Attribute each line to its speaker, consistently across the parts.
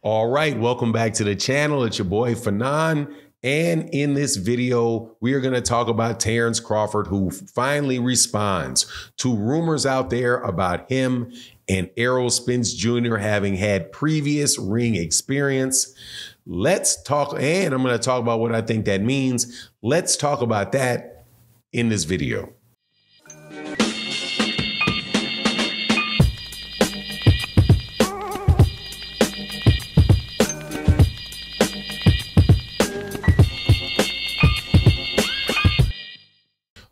Speaker 1: All right, welcome back to the channel. It's your boy Fanon. And in this video, we are going to talk about Terence Crawford, who finally responds to rumors out there about him and Errol Spence Jr. having had previous ring experience. Let's talk, and I'm going to talk about what I think that means. Let's talk about that in this video.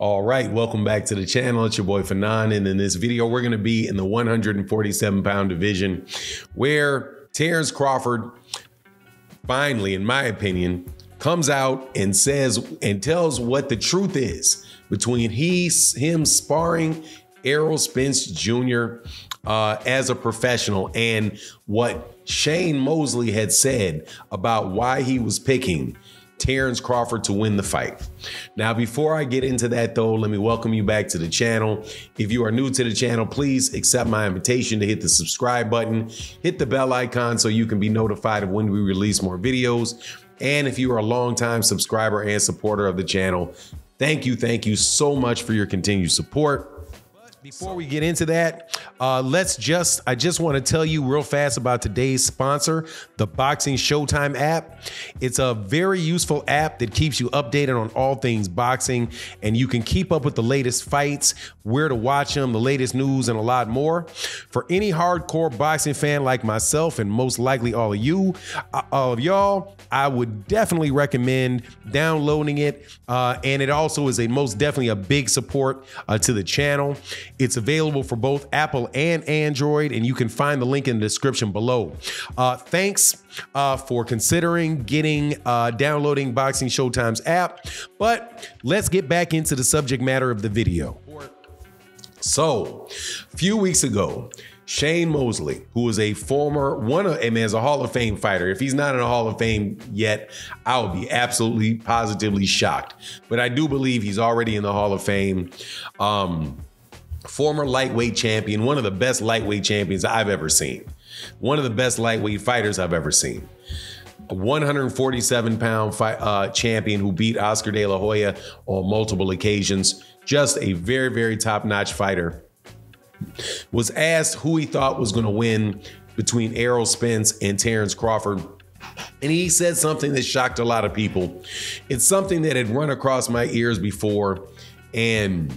Speaker 1: All right, welcome back to the channel. It's your boy Fanon, and in this video, we're going to be in the 147-pound division, where Terence Crawford finally, in my opinion, comes out and says and tells what the truth is between him sparring Errol Spence Jr. As a professional, and what Shane Mosley had said about why he was picking Terence Crawford to win the fight. Now, before I get into that though, let me welcome you back to the channel. If you are new to the channel, please accept my invitation to hit the subscribe button, hit the bell icon so you can be notified of when we release more videos. And if you are a longtime subscriber and supporter of the channel, thank you so much for your continued support. Before we get into that, I just want to tell you real fast about today's sponsor, the Boxing Showtime app. It's a very useful app that keeps you updated on all things boxing, and you can keep up with the latest fights, where to watch them, the latest news, and a lot more. For any hardcore boxing fan like myself, and most likely all of y'all, I would definitely recommend downloading it. And it also is most definitely a big support to the channel. It's available for both Apple and Android, and you can find the link in the description below. Thanks for considering downloading Boxing Showtime's app, but let's get back into the subject matter of the video. So, a few weeks ago, Shane Mosley, who is a as a Hall of Fame fighter. If he's not in a Hall of Fame yet, I would be absolutely, positively shocked. But I do believe he's already in the Hall of Fame. Former lightweight champion, one of the best lightweight champions I've ever seen. One of the best lightweight fighters I've ever seen. A 147-pound champion who beat Oscar De La Hoya on multiple occasions. Just a very, very top-notch fighter. Was asked who he thought was going to win between Errol Spence and Terence Crawford. And he said something that shocked a lot of people. It's something that had run across my ears before, and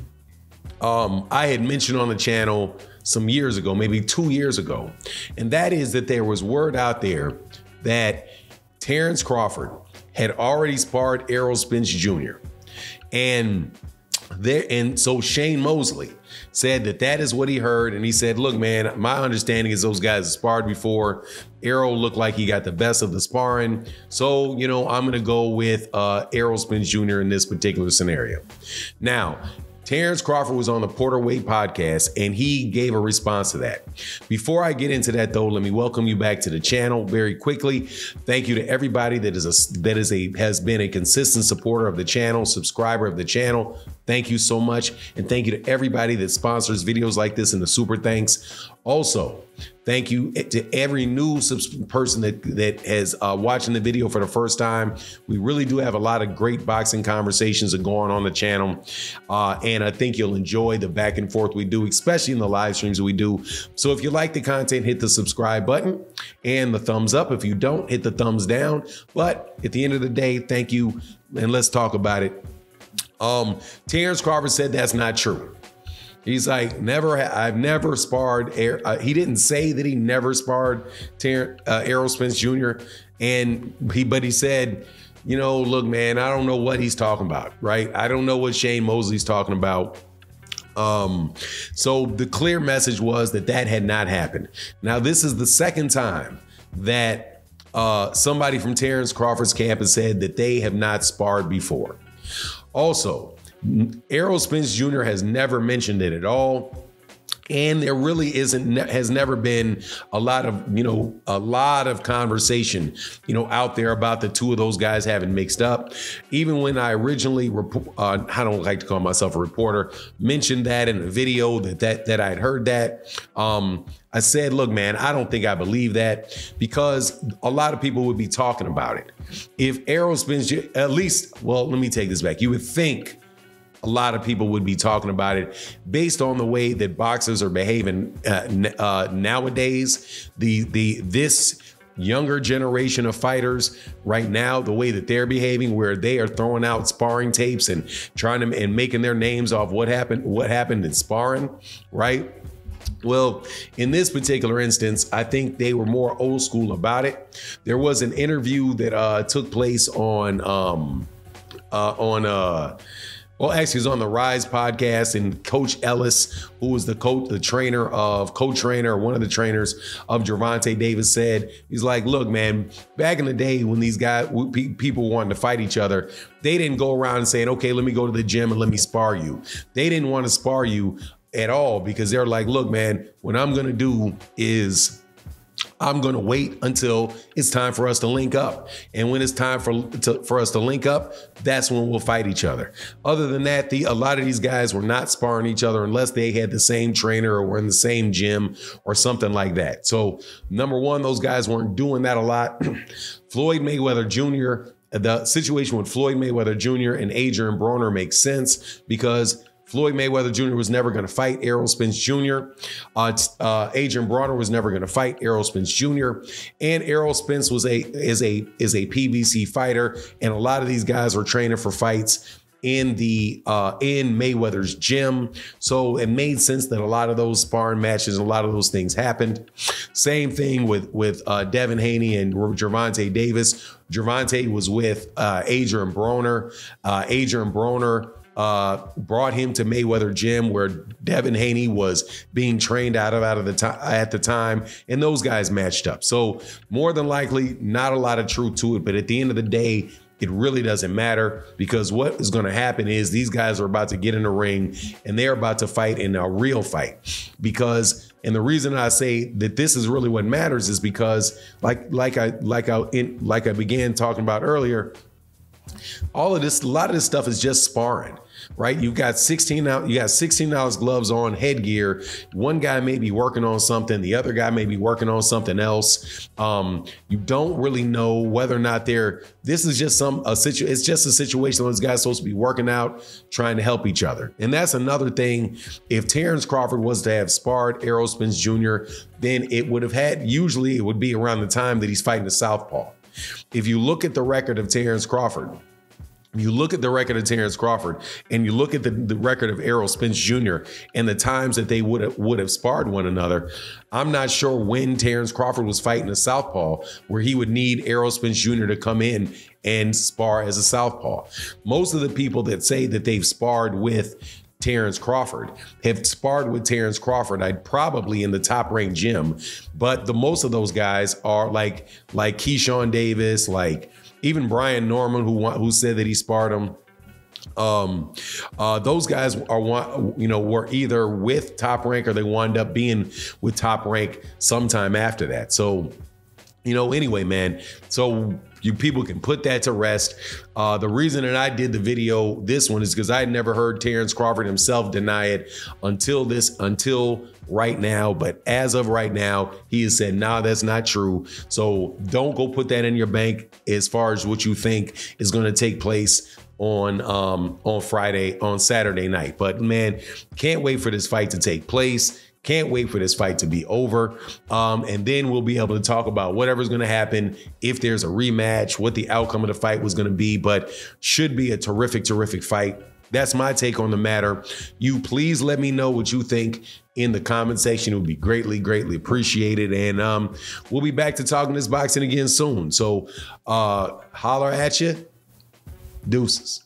Speaker 1: I had mentioned on the channel some years ago, maybe 2 years ago, and that is that there was word out there that Terence Crawford had already sparred Errol Spence Jr. And so Shane Mosley said that is what he heard, and he said, look, man, my understanding is those guys sparred before. Errol looked like he got the best of the sparring, so, you know, I'm going to go with Errol Spence Jr. in this particular scenario. Now, Terence Crawford was on the Porter Wade podcast, and he gave a response to that. Before I get into that, though, let me welcome you back to the channel very quickly. Thank you to everybody that has been a consistent supporter of the channel, subscriber of the channel. Thank you so much, and thank you to everybody that sponsors videos like this, and the super thanks. Also, thank you to every new person that has watching the video for the first time. We really do have a lot of great boxing conversations that go on the channel. And I think you'll enjoy the back and forth we do, especially in the live streams we do. So if you like the content, hit the subscribe button and the thumbs up. If you don't, hit the thumbs down. But at the end of the day, thank you. And let's talk about it. Terence Crawford said that's not true. He's like, I've never sparred. He didn't say that he never sparred Errol Spence Jr. But he said, you know, look, man, I don't know what he's talking about, right? I don't know what Shane Mosley's talking about. So the clear message was that had not happened. Now, this is the second time that somebody from Terence Crawford's camp has said that they have not sparred before. Also, Errol Spence Jr. has never mentioned it at all. And there really has never been a lot of conversation, out there about the two of those guys having mixed up. Even when I originally, I don't like to call myself a reporter, mentioned that in a video that I'd heard that, I said, look, man, I don't think I believe that, because a lot of people would be talking about it. If Errol spins, at least, well, let me take this back. You would think a lot of people would be talking about it based on the way that boxers are behaving nowadays. This younger generation of fighters right now, the way that they're behaving, where they are throwing out sparring tapes and and making their names off what happened in sparring, right? Well, in this particular instance, I think they were more old school about it. There was an interview that took place on actually, it's on the Rise podcast, and Coach Ellis, who was one of the trainers of Gervonta Davis, said, he's like, look, man, back in the day when these guys, people wanted to fight each other, they didn't go around saying, okay, let me go to the gym and let me spar you. They didn't want to spar you at all, because they're like, look, man, what I'm going to do is I'm going to wait until it's time for us to link up. And when it's time for us to link up, that's when we'll fight each other. Other than that, a lot of these guys were not sparring each other unless they had the same trainer or were in the same gym or something like that. So number one, those guys weren't doing that a lot. Floyd Mayweather Jr., the situation with Floyd Mayweather Jr. and Adrian Broner makes sense, because Floyd Mayweather Jr. was never going to fight Errol Spence Jr. Adrian Broner was never going to fight Errol Spence Jr. And Errol Spence is a PBC fighter, and a lot of these guys were training for fights in Mayweather's gym. So it made sense that a lot of those sparring matches, a lot of those things happened. Same thing with Devin Haney and Gervonta Davis. Gervonta was with Adrian Broner. Adrian Broner brought him to Mayweather gym, where Devin Haney was being trained at the time, and those guys matched up. So more than likely, not a lot of truth to it, but at the end of the day, it really doesn't matter, because what is going to happen is these guys are about to get in the ring and they're about to fight in a real fight. And the reason I say that this is really what matters is because, like I began talking about earlier, a lot of this stuff is just sparring, right? You got 16 ounce gloves on, headgear. One guy may be working on something, the other guy may be working on something else. You don't really know whether or not this is just it's just a situation where this guy's supposed to be working out, trying to help each other. And that's another thing. If Terence Crawford was to have sparred Errol Spence Jr., then usually it would be around the time that he's fighting the southpaw. If you look at the record of Terence Crawford, and you look at the record of the record of Errol Spence Jr. and the times that they would have sparred one another, I'm not sure when Terence Crawford was fighting a southpaw where he would need Errol Spence Jr. to come in and spar as a southpaw. Most of the people that say that they've sparred with Terence Crawford have sparred with Terence Crawford, I'd probably in the top ranked gym, but most of those guys are like Keyshawn Davis, like even Brian Norman, who said that he sparred him. Those guys were either with Top Rank or they wound up being with Top Rank sometime after that. So, anyway, man, so you people can put that to rest. The reason that I did the video, this one, is because I had never heard Terence Crawford himself deny it until right now. But as of right now, he has said, nah, that's not true. So don't go put that in your bank as far as what you think is going to take place on Saturday night. But man, can't wait for this fight to take place. Can't wait for this fight to be over. And then we'll be able to talk about whatever's going to happen, if there's a rematch, what the outcome of the fight was going to be, but should be a terrific, terrific fight. That's my take on the matter. You please let me know what you think in the comment section. It would be greatly, greatly appreciated. And we'll be back to talking this boxing again soon. So holler at you. Deuces.